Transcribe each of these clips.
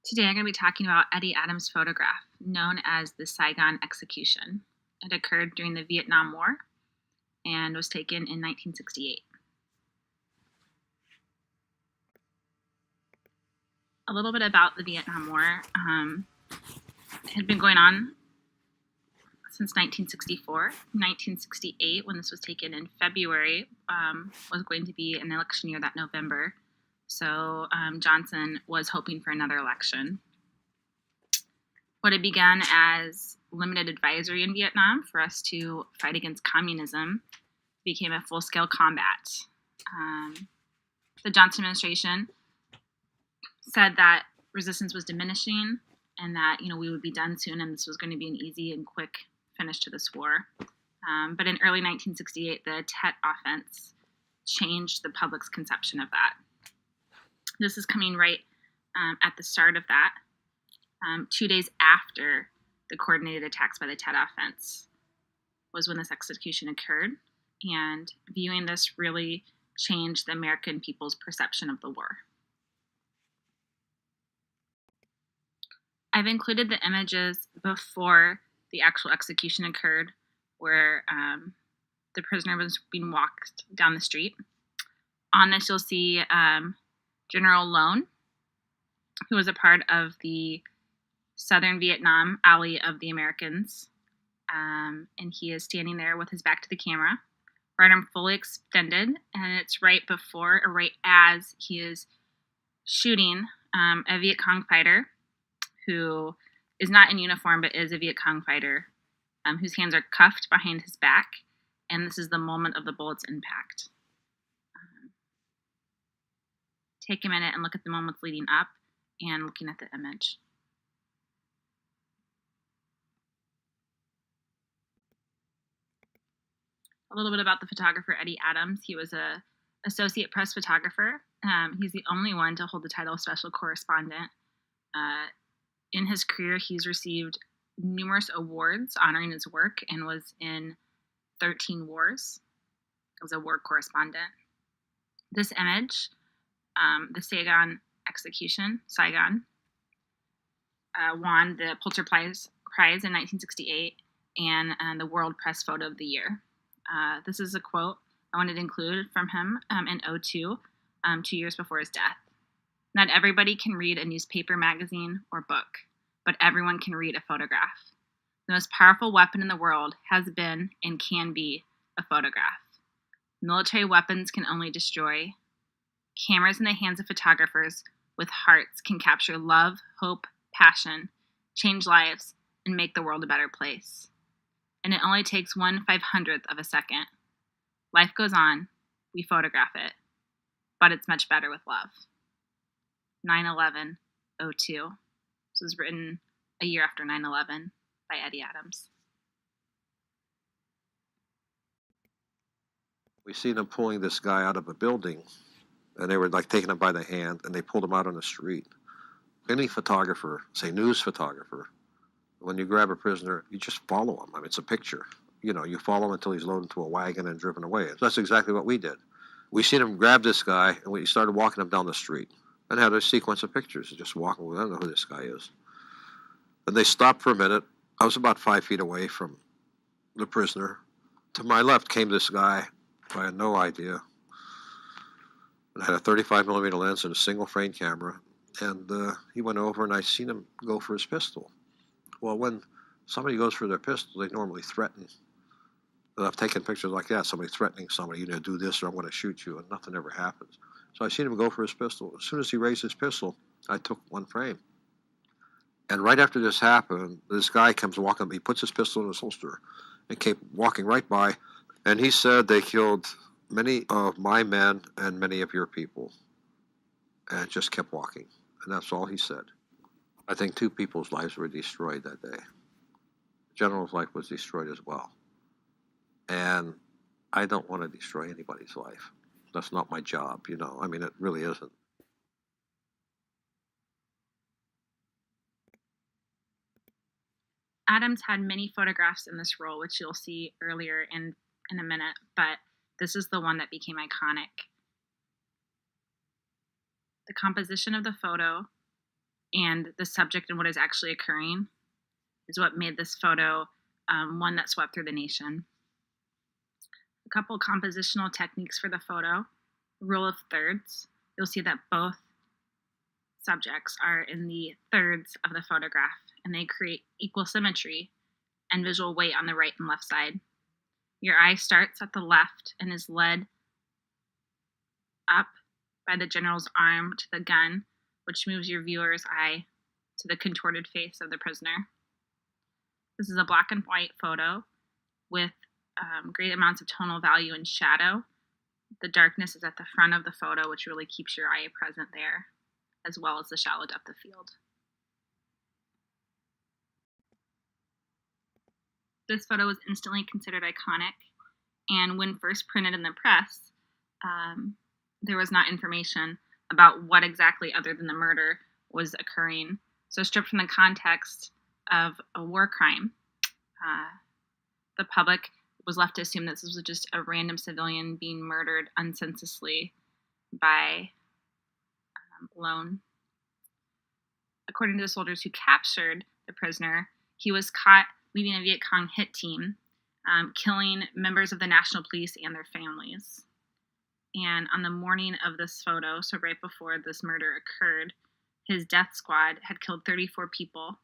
Today I'm going to be talking about Eddie Adams' photograph, known as the Saigon execution. It occurred during the Vietnam War and was taken in 1968. A little bit about the Vietnam War. It had been going on since 1964. 1968, when this was taken in February, was going to be an election year that November. So Johnson was hoping for another election. What had begun as limited advisory in Vietnam for us to fight against communism became a full-scale combat. The Johnson administration said that resistance was diminishing and that we would be done soon and this was going to be an easy and quick finish to this war. But in early 1968, the Tet Offense changed the public's conception of that. This is coming right at the start of that. 2 days after the coordinated attacks by the Tet Offense was when this execution occurred, and viewing this really changed the American people's perception of the war. I've included the images before the actual execution occurred, where the prisoner was being walked down the street. On this, you'll see General Lone, who was a part of the Southern Vietnam Ally of the Americans, and he is standing there with his back to the camera, right arm fully extended, and it's right before or right as he is shooting a Viet Cong fighter who is not in uniform but is a Viet Cong fighter, whose hands are cuffed behind his back, and this is the moment of the bullet's impact. Take a minute and look at the moments leading up and looking at the image. A little bit about the photographer Eddie Adams. He was an associate press photographer. He's the only one to hold the title of special correspondent. In his career, he's received numerous awards honoring his work and was in 13 wars as a war correspondent. This image, the Saigon execution, won the Pulitzer Prize in 1968 and the World Press Photo of the Year. This is a quote I wanted to include from him in 2002, 2 years before his death. Not everybody can read a newspaper, magazine, or book, but everyone can read a photograph. The most powerful weapon in the world has been and can be a photograph. Military weapons can only destroy. Cameras in the hands of photographers with hearts can capture love, hope, passion, change lives, and make the world a better place. And it only takes 1/500th of a second. Life goes on, we photograph it, but it's much better with love. 9/11/02. This was written a year after 9/11 by Eddie Adams. We seen them pulling this guy out of a building, and they were like taking him by the hand, and they pulled him out on the street. Any photographer, say news photographer, when you grab a prisoner, you just follow him. I mean, it's a picture. You follow him until he's loaded into a wagon and driven away. So that's exactly what we did. We seen him grab this guy, and we started walking him down the street and had a sequence of pictures, just walking. I don't know who this guy is. And they stopped for a minute. I was about 5 feet away from the prisoner. To my left came this guy. I had no idea. And had a 35 millimeter lens and a single frame camera. And he went over, and I seen him go for his pistol. Well, when somebody goes for their pistol, they normally threaten. And I've taken pictures like that, somebody threatening somebody, do this or I'm going to shoot you, and nothing ever happens. So I seen him go for his pistol. As soon as he raised his pistol, I took one frame. And right after this happened, this guy comes walking, he puts his pistol in his holster and came walking right by. And he said they killed many of my men and many of your people. And just kept walking. And that's all he said. I think 2 people's lives were destroyed that day. The general's life was destroyed as well. And I don't want to destroy anybody's life. That's not my job, I mean, it really isn't. Adams had many photographs in this role, which you'll see earlier in a minute, but this is the one that became iconic. The composition of the photo and the subject and what is actually occurring is what made this photo one that swept through the nation. A couple compositional techniques for the photo. Rule of thirds. You'll see that both subjects are in the thirds of the photograph, and they create equal symmetry and visual weight on the right and left side. Your eye starts at the left and is led up by the general's arm to the gun, which moves your viewer's eye to the contorted face of the prisoner. This is a black and white photo with great amounts of tonal value and shadow. The darkness is at the front of the photo, which really keeps your eye present there, as well as the shallow depth of field. This photo was instantly considered iconic, and when first printed in the press, there was not information about what exactly other than the murder was occurring. So stripped from the context of a war crime, the public was left to assume that this was just a random civilian being murdered unsenselessly by Lone. According to the soldiers who captured the prisoner, he was caught leading a Viet Cong hit team, killing members of the National Police and their families. And on the morning of this photo, so right before this murder occurred, his death squad had killed 34 people,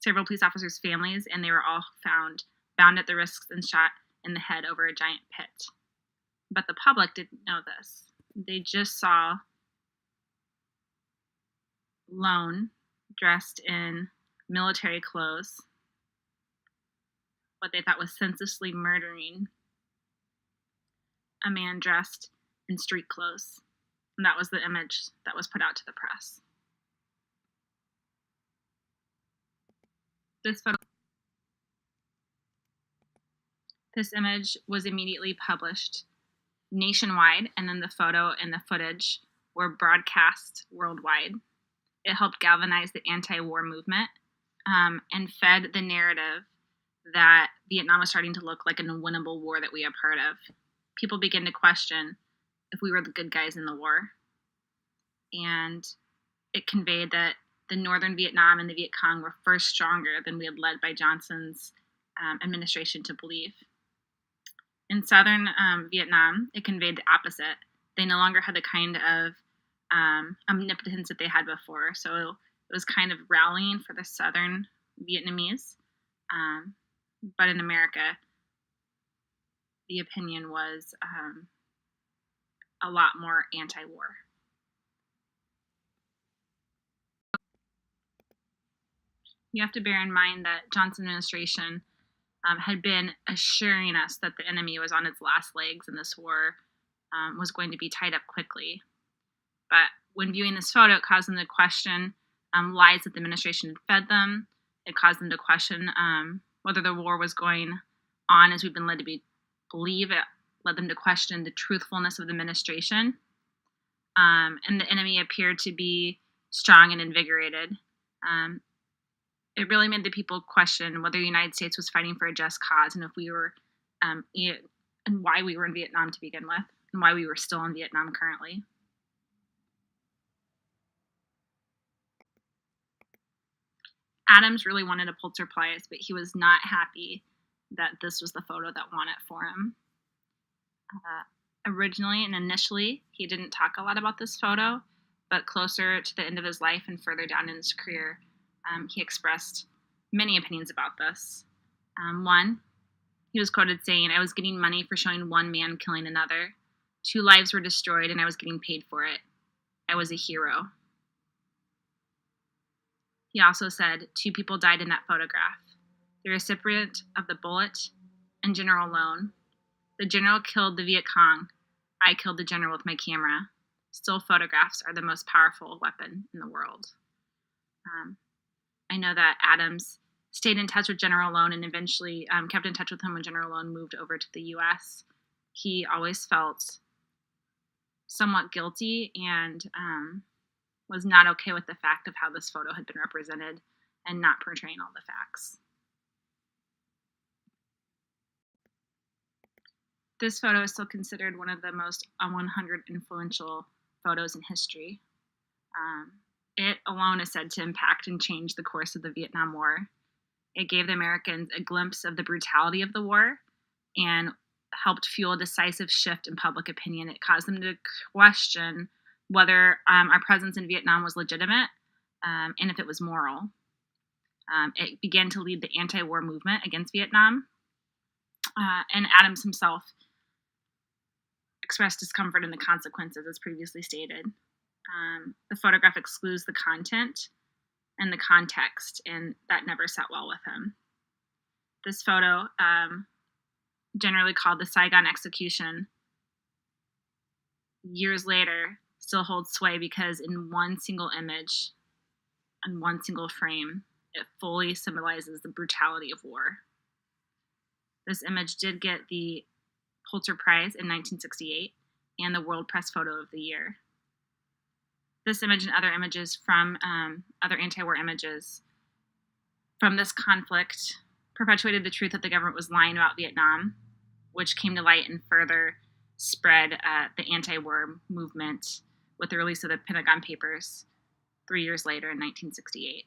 several police officers' families, and they were all found bound at the wrists and shot in the head over a giant pit. But the public didn't know this. They just saw Lone dressed in military clothes, what they thought was senselessly murdering a man dressed in street clothes. And that was the image that was put out to the press. This image was immediately published nationwide, and then the photo and the footage were broadcast worldwide. It helped galvanize the anti-war movement and fed the narrative that Vietnam was starting to look like an unwinnable war that we are part of. People began to question if we were the good guys in the war. And it conveyed that the northern Vietnam and the Viet Cong were first stronger than we had led by Johnson's administration to believe. In southern Vietnam, it conveyed the opposite. They no longer had the kind of omnipotence that they had before. So it was kind of rallying for the southern Vietnamese. But in America, the opinion was a lot more anti-war. You have to bear in mind that Johnson administration had been assuring us that the enemy was on its last legs and this war was going to be tied up quickly. But when viewing this photo, it caused them to question lies that the administration had fed them. It caused them to question whether the war was going on as we've been led to believe. It led them to question the truthfulness of the administration. And the enemy appeared to be strong and invigorated. It really made the people question whether the United States was fighting for a just cause, and if we were, and why we were in Vietnam to begin with, and why we were still in Vietnam currently. Adams really wanted a Pulitzer Prize, but he was not happy that this was the photo that won it for him. Originally and initially, he didn't talk a lot about this photo, but closer to the end of his life and further down in his career, he expressed many opinions about this. One, he was quoted saying, "I was getting money for showing one man killing another. 2 lives were destroyed and I was getting paid for it. I was a hero." He also said 2 people died in that photograph. The recipient of the bullet and General Lone. The general killed the Viet Cong. I killed the general with my camera. Still photographs are the most powerful weapon in the world. I know that Adams stayed in touch with General Lone and eventually kept in touch with him when General Lone moved over to the U.S. He always felt somewhat guilty and was not okay with the fact of how this photo had been represented and not portraying all the facts. This photo is still considered one of the most 100 influential photos in history. It alone is said to impact and change the course of the Vietnam War. It gave the Americans a glimpse of the brutality of the war and helped fuel a decisive shift in public opinion. It caused them to question whether our presence in Vietnam was legitimate and if it was moral. It began to lead the anti-war movement against Vietnam. And Adams himself expressed discomfort in the consequences, as previously stated. The photograph excludes the content and the context, and that never sat well with him. This photo, generally called the Saigon execution, years later still holds sway because in one single image and one single frame, it fully symbolizes the brutality of war. This image did get the Pulitzer Prize in 1968 and the World Press Photo of the Year. This image and other images from other anti-war images from this conflict perpetuated the truth that the government was lying about Vietnam, which came to light and further spread the anti-war movement with the release of the Pentagon Papers 3 years later in 1968.